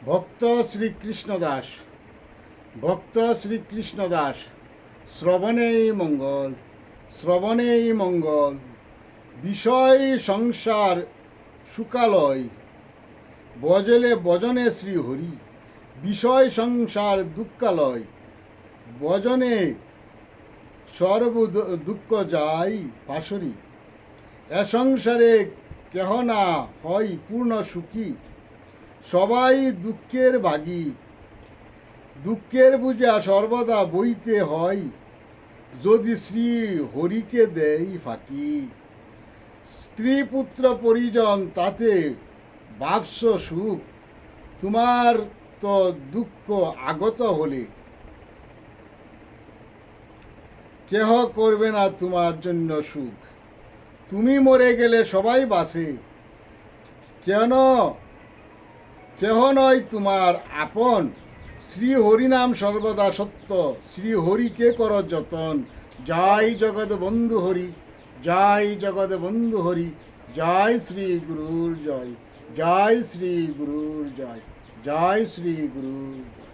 ভক্ত শ্রীকৃষ্ণ দাস ভক্ত শ্রীকৃষ্ণ দাস শ্রবণেই মঙ্গল শ্রবণেই মঙ্গল। বিষয় সংসার সুকালয় বজলে বজনে শ্রীহরি। বিষয় সংসার দুঃখালয় বজনে সর্ব দুঃখ যাই পাশরি। এ সংসারে কেহ না হয় পূর্ণ সুখী, সবাই দুঃখের ভাগী। দুঃখের বুঝা সর্বদা বইতে হয়, যদি শ্রী হরিকে দেয় ফাঁকি। স্ত্রী পুত্র পরিজন তাতে বাপস সুখ, তোমার তো দুঃখ আগত হলে কেহ করবে না তোমার জন্য সুখ। তুমি মরে গেলে সবাই বাঁচে, কেহ নয় তোমার আপন। শ্রী হরিনাম সর্বদা সত্য, শ্রী হরিকে কর যতন। জয় জগৎ বন্ধু হরি, জয় জগৎ বন্ধু হরি। জয় শ্রী গুরুর জয়, জয় শ্রী গুরুর জয়, জয় শ্রী গুরুর জয়।